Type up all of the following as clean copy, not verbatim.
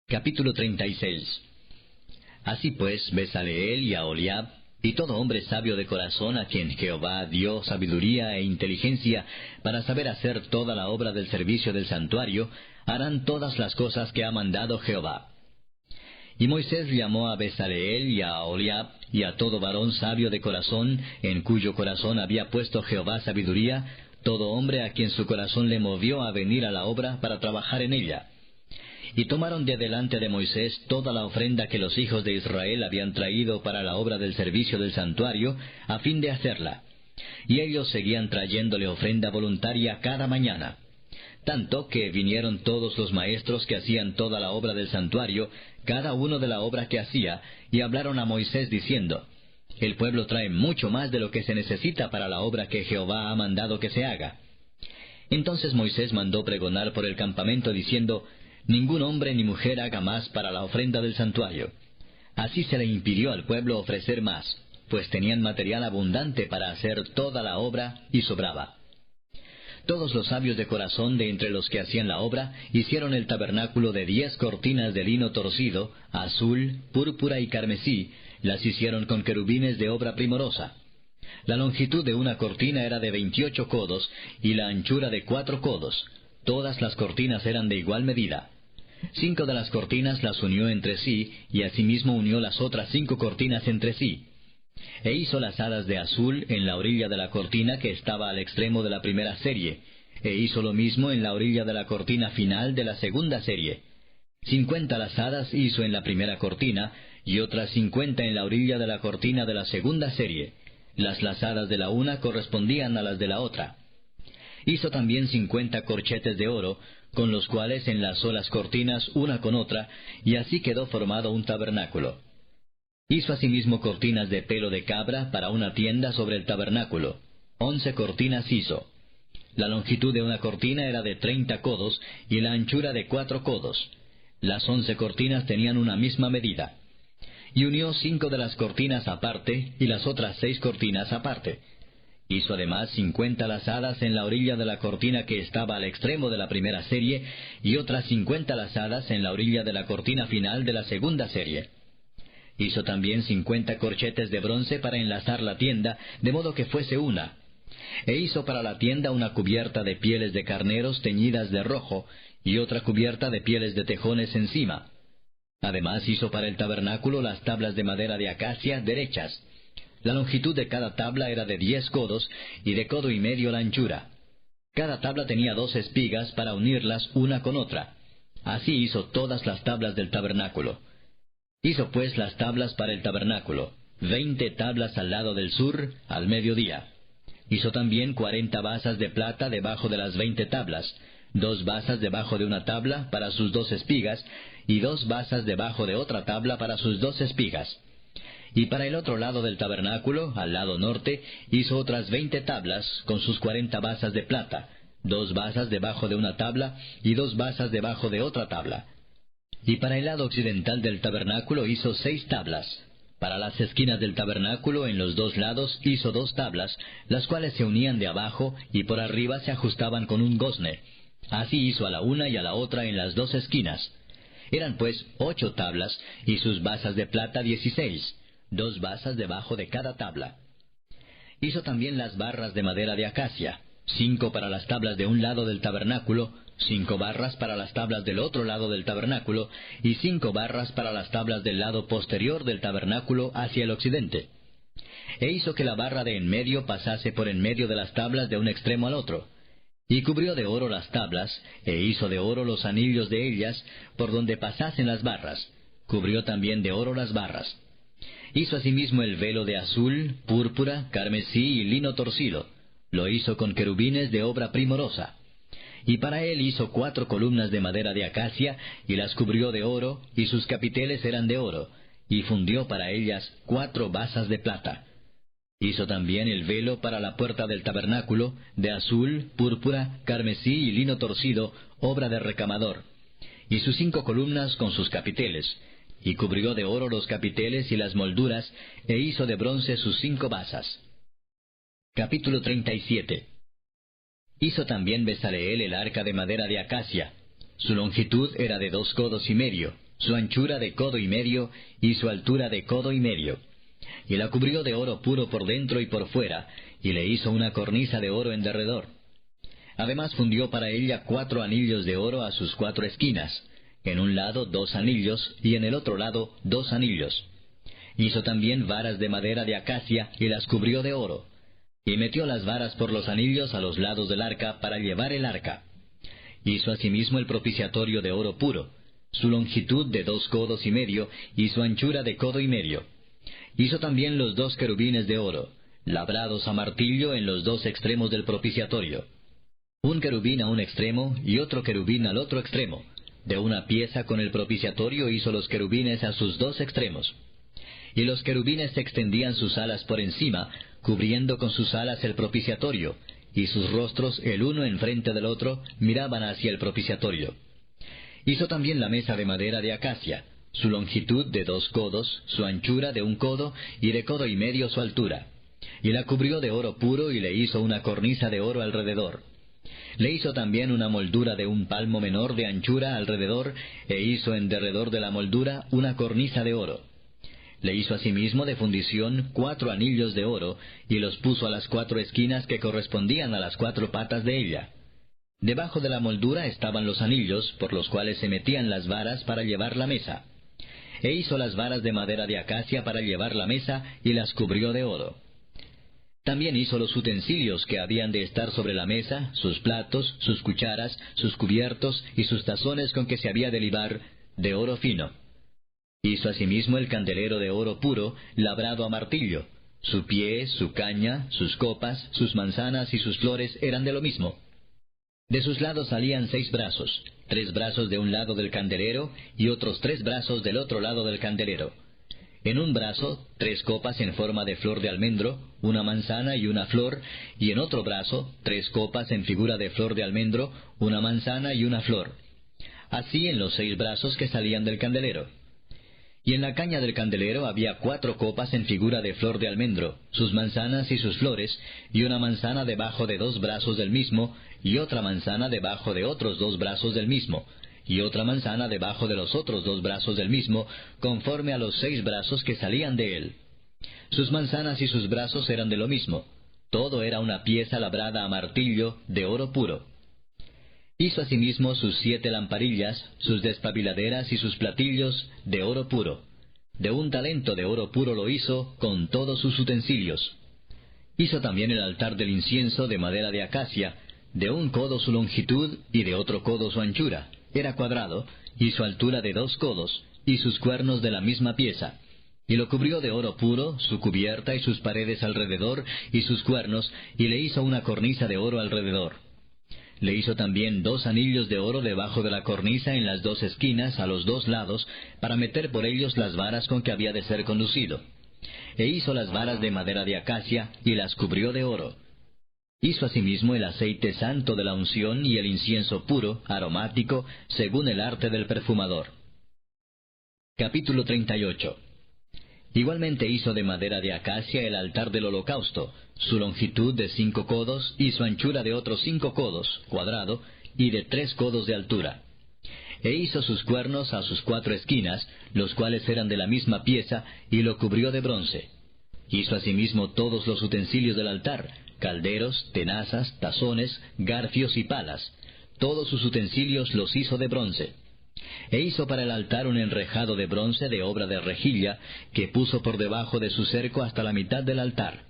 Capítulo 36. Así pues, Bezaleel y Aholiab, y todo hombre sabio de corazón a quien Jehová dio sabiduría e inteligencia para saber hacer toda la obra del servicio del santuario, harán todas las cosas que ha mandado Jehová. Y Moisés llamó a Bezaleel y a Aholiab y a todo varón sabio de corazón, en cuyo corazón había puesto Jehová sabiduría, todo hombre a quien su corazón le movió a venir a la obra para trabajar en ella. Y tomaron de delante de Moisés toda la ofrenda que los hijos de Israel habían traído para la obra del servicio del santuario, a fin de hacerla. Y ellos seguían trayéndole ofrenda voluntaria cada mañana. Tanto que vinieron todos los maestros que hacían toda la obra del santuario, cada uno de la obra que hacía, y hablaron a Moisés diciendo: El pueblo trae mucho más de lo que se necesita para la obra que Jehová ha mandado que se haga. Entonces Moisés mandó pregonar por el campamento diciendo: Ningún hombre ni mujer haga más para la ofrenda del santuario. Así se le impidió al pueblo ofrecer más, pues tenían material abundante para hacer toda la obra, y sobraba. Todos los sabios de corazón de entre los que hacían la obra hicieron el tabernáculo de 10 cortinas de lino torcido, azul, púrpura y carmesí, las hicieron con querubines de obra primorosa. La longitud de una cortina era de 28 codos, y la anchura de 4 codos. Todas las cortinas eran de igual medida. 5 de las cortinas las unió entre sí, y asimismo unió las otras 5 cortinas entre sí. E hizo las lazadas de azul en la orilla de la cortina que estaba al extremo de la primera serie, e hizo lo mismo en la orilla de la cortina final de la segunda serie. 50 lazadas hizo en la primera cortina, y otras 50 en la orilla de la cortina de la segunda serie. Las lazadas de la una correspondían a las de la otra. Hizo también 50 corchetes de oro, con los cuales enlazó las cortinas una con otra, y así quedó formado un tabernáculo. Hizo asimismo cortinas de pelo de cabra para una tienda sobre el tabernáculo. 11 cortinas hizo. La longitud de una cortina era de 30 codos, y la anchura de 4 codos. Las 11 cortinas tenían una misma medida. Y unió 5 de las cortinas aparte, y las otras 6 cortinas aparte. Hizo además 50 lazadas en la orilla de la cortina que estaba al extremo de la primera serie, y otras 50 lazadas en la orilla de la cortina final de la segunda serie. Hizo también 50 corchetes de bronce para enlazar la tienda, de modo que fuese una. E hizo para la tienda una cubierta de pieles de carneros teñidas de rojo, y otra cubierta de pieles de tejones encima. Además hizo para el tabernáculo las tablas de madera de acacia derechas. La longitud de cada tabla era de 10 codos, y de codo y medio la anchura. Cada tabla tenía 2 espigas para unirlas una con otra. Así hizo todas las tablas del tabernáculo. Hizo pues las tablas para el tabernáculo, 20 tablas al lado del sur, al mediodía. Hizo también 40 basas de plata debajo de las 20 tablas, 2 basas debajo de una tabla para sus 2 espigas, y 2 basas debajo de otra tabla para sus 2 espigas. Y para el otro lado del tabernáculo, al lado norte, hizo otras 20 tablas, con sus 40 basas de plata, 2 basas debajo de una tabla, y 2 basas debajo de otra tabla. Y para el lado occidental del tabernáculo hizo 6 tablas. Para las esquinas del tabernáculo en los 2 lados hizo 2 tablas, las cuales se unían de abajo, y por arriba se ajustaban con un gozne. Así hizo a la una y a la otra en las 2 esquinas. Eran pues 8 tablas, y sus basas de plata 16. 2 basas debajo de cada tabla. Hizo también las barras de madera de acacia, 5 para las tablas de un lado del tabernáculo, 5 barras para las tablas del otro lado del tabernáculo, y 5 barras para las tablas del lado posterior del tabernáculo hacia el occidente. E hizo que la barra de en medio pasase por en medio de las tablas de un extremo al otro. Y cubrió de oro las tablas, e hizo de oro los anillos de ellas, por donde pasasen las barras. Cubrió también de oro las barras. Hizo asimismo el velo de azul, púrpura, carmesí y lino torcido. Lo hizo con querubines de obra primorosa. Y para él hizo 4 columnas de madera de acacia, y las cubrió de oro, y sus capiteles eran de oro, y fundió para ellas 4 basas de plata. Hizo también el velo para la puerta del tabernáculo, de azul, púrpura, carmesí y lino torcido, obra de recamador. Y sus 5 columnas con sus capiteles. Y cubrió de oro los capiteles y las molduras, e hizo de bronce sus 5 basas. Capítulo 37. Hizo también Bezaleel el arca de madera de acacia. Su longitud era de 2 codos y medio, su anchura de codo y medio, y su altura de codo y medio. Y la cubrió de oro puro por dentro y por fuera, y le hizo una cornisa de oro en derredor. Además fundió para ella 4 anillos de oro a sus 4 esquinas, en un lado 2 anillos, y en el otro lado 2 anillos. Hizo también varas de madera de acacia, y las cubrió de oro. Y metió las varas por los anillos a los lados del arca para llevar el arca. Hizo asimismo el propiciatorio de oro puro, su longitud de 2 codos y medio, y su anchura de codo y medio. Hizo también los 2 querubines de oro, labrados a martillo en los 2 extremos del propiciatorio. Un querubín a un extremo, y otro querubín al otro extremo. De una pieza con el propiciatorio hizo los querubines a sus 2 extremos. Y los querubines extendían sus alas por encima, cubriendo con sus alas el propiciatorio, y sus rostros, el uno enfrente del otro, miraban hacia el propiciatorio. Hizo también la mesa de madera de acacia, su longitud de 2 codos, su anchura de 1 codo, y de codo y medio su altura. Y la cubrió de oro puro, y le hizo una cornisa de oro alrededor. Le hizo también una moldura de 1 palmo menor de anchura alrededor, e hizo en derredor de la moldura una cornisa de oro. Le hizo asimismo de fundición 4 anillos de oro, y los puso a las 4 esquinas que correspondían a las 4 patas de ella. Debajo de la moldura estaban los anillos, por los cuales se metían las varas para llevar la mesa. E hizo las varas de madera de acacia para llevar la mesa, y las cubrió de oro. También hizo los utensilios que habían de estar sobre la mesa, sus platos, sus cucharas, sus cubiertos y sus tazones con que se había de libar, de oro fino. Hizo asimismo el candelero de oro puro, labrado a martillo. Su pie, su caña, sus copas, sus manzanas y sus flores eran de lo mismo. De sus lados salían 6 brazos, 3 brazos de un lado del candelero y otros 3 brazos del otro lado del candelero. En un brazo 3 copas en forma de flor de almendro, una manzana y una flor, y en otro brazo 3 copas en figura de flor de almendro, una manzana y una flor. Así en los 6 brazos que salían del candelero. Y en la caña del candelero había 4 copas en figura de flor de almendro, sus manzanas y sus flores, y una manzana debajo de 2 brazos del mismo, y otra manzana debajo de otros 2 brazos del mismo, y otra manzana debajo de los otros 2 brazos del mismo, conforme a los 6 brazos que salían de él. Sus manzanas y sus brazos eran de lo mismo. Todo era una pieza labrada a martillo de oro puro. Hizo asimismo sus 7 lamparillas, sus despabiladeras y sus platillos de oro puro. De 1 talento de oro puro lo hizo, con todos sus utensilios. Hizo también el altar del incienso de madera de acacia, de 1 codo su longitud y de otro codo su anchura. Era cuadrado, y su altura de 2 codos, y sus cuernos de la misma pieza. Y lo cubrió de oro puro, su cubierta y sus paredes alrededor, y sus cuernos, y le hizo una cornisa de oro alrededor. Le hizo también 2 anillos de oro debajo de la cornisa en las 2 esquinas, a los 2 lados, para meter por ellos las varas con que había de ser conducido. E hizo las varas de madera de acacia, y las cubrió de oro. Hizo asimismo el aceite santo de la unción y el incienso puro, aromático, según el arte del perfumador. Capítulo 38. Igualmente hizo de madera de acacia el altar del holocausto, su longitud de 5 codos y su anchura de otros 5 codos, cuadrado, y de 3 codos de altura. E hizo sus cuernos a sus 4 esquinas, los cuales eran de la misma pieza, y lo cubrió de bronce. Hizo asimismo todos los utensilios del altar, calderos, tenazas, tazones, garfios y palas. Todos sus utensilios los hizo de bronce. E hizo para el altar un enrejado de bronce de obra de rejilla, que puso por debajo de su cerco hasta la mitad del altar.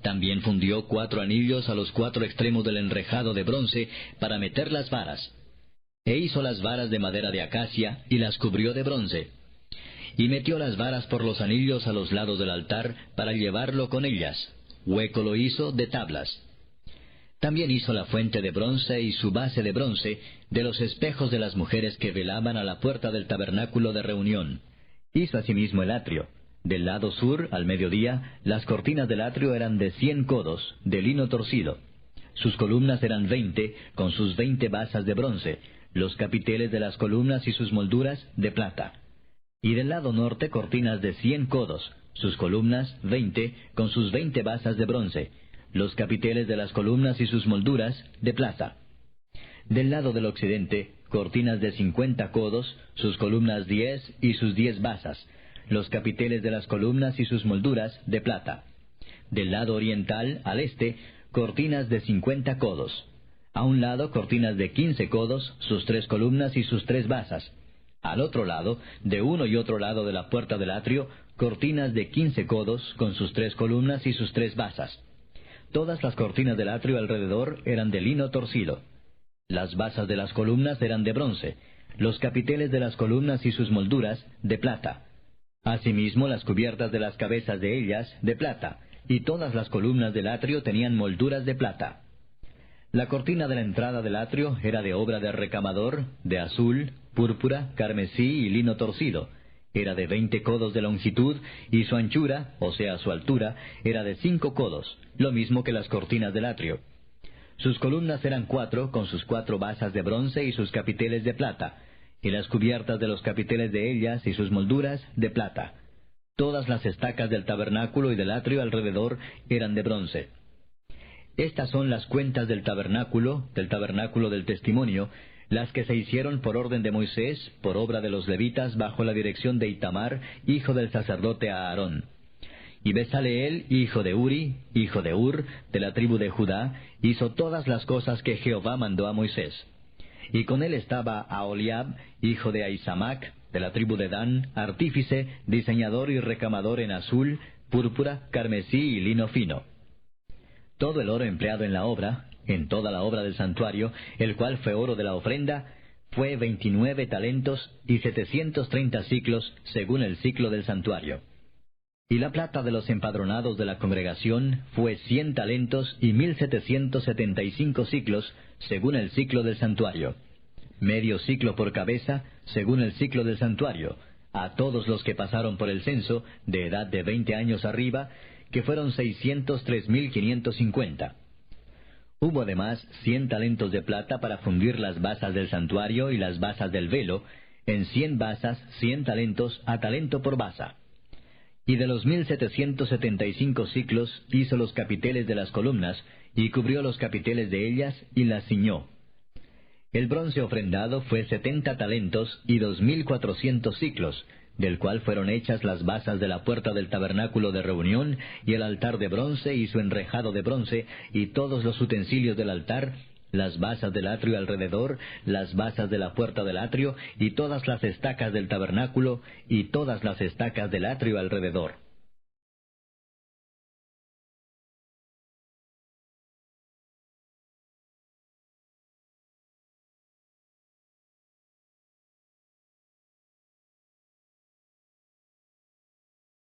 También fundió 4 anillos a los 4 extremos del enrejado de bronce para meter las varas. E hizo las varas de madera de acacia, y las cubrió de bronce. Y metió las varas por los anillos a los lados del altar para llevarlo con ellas. Hueco lo hizo de tablas. También hizo la fuente de bronce y su base de bronce de los espejos de las mujeres que velaban a la puerta del tabernáculo de reunión. Hizo asimismo el atrio. Del lado sur, al mediodía, las cortinas del atrio eran de 100 codos, de lino torcido. Sus columnas eran 20, con sus 20 basas de bronce, los capiteles de las columnas y sus molduras de plata. Y del lado norte cortinas de 100 codos, sus columnas 20, con sus 20 basas de bronce, los capiteles de las columnas y sus molduras de plata. Del lado del occidente, cortinas de 50 codos, sus columnas 10 y sus 10 basas, los capiteles de las columnas y sus molduras de plata. Del lado oriental, al este, cortinas de 50 codos. A un lado, cortinas de 15 codos, sus 3 columnas y sus 3 basas. Al otro lado, de uno y otro lado de la puerta del atrio, cortinas de 15 codos, con sus 3 columnas y sus 3 basas. Todas las cortinas del atrio alrededor eran de lino torcido. Las basas de las columnas eran de bronce, los capiteles de las columnas y sus molduras de plata. Asimismo, las cubiertas de las cabezas de ellas de plata, y todas las columnas del atrio tenían molduras de plata. La cortina de la entrada del atrio era de obra de recamador, de azul, púrpura, carmesí y lino torcido. Era de 20 codos de longitud, y su anchura, o sea su altura, era de 5 codos, lo mismo que las cortinas del atrio. Sus columnas eran 4, con sus 4 basas de bronce y sus capiteles de plata, y las cubiertas de los capiteles de ellas y sus molduras de plata. Todas las estacas del tabernáculo y del atrio alrededor eran de bronce. Estas son las cuentas del tabernáculo del testimonio, las que se hicieron por orden de Moisés, por obra de los levitas, bajo la dirección de Itamar, hijo del sacerdote Aarón. Y Besaleel, hijo de Uri, hijo de Ur, de la tribu de Judá, hizo todas las cosas que Jehová mandó a Moisés. Y con él estaba Aholiab, hijo de Ahisamac, de la tribu de Dan, artífice, diseñador y recamador en azul, púrpura, carmesí y lino fino. Todo el oro empleado en la obra, en toda la obra del santuario, el cual fue oro de la ofrenda, fue 29 talentos y 730 siclos, según el siclo del santuario. Y la plata de los empadronados de la congregación fue 100 talentos y 1775 siclos, según el siclo del santuario. Medio siclo por cabeza, según el siclo del santuario, a todos los que pasaron por el censo, de edad de 20 años arriba, que fueron 603,550. Hubo además 100 talentos de plata para fundir las basas del santuario y las basas del velo, en 100 basas 100 talentos a talento por basa. Y de los 1775 siclos hizo los capiteles de las columnas, y cubrió los capiteles de ellas, y las ciñó. El bronce ofrendado fue 70 talentos y 2400 siclos, del cual fueron hechas las basas de la puerta del tabernáculo de reunión, y el altar de bronce y su enrejado de bronce, y todos los utensilios del altar, las basas del atrio alrededor, las basas de la puerta del atrio, y todas las estacas del tabernáculo, y todas las estacas del atrio alrededor.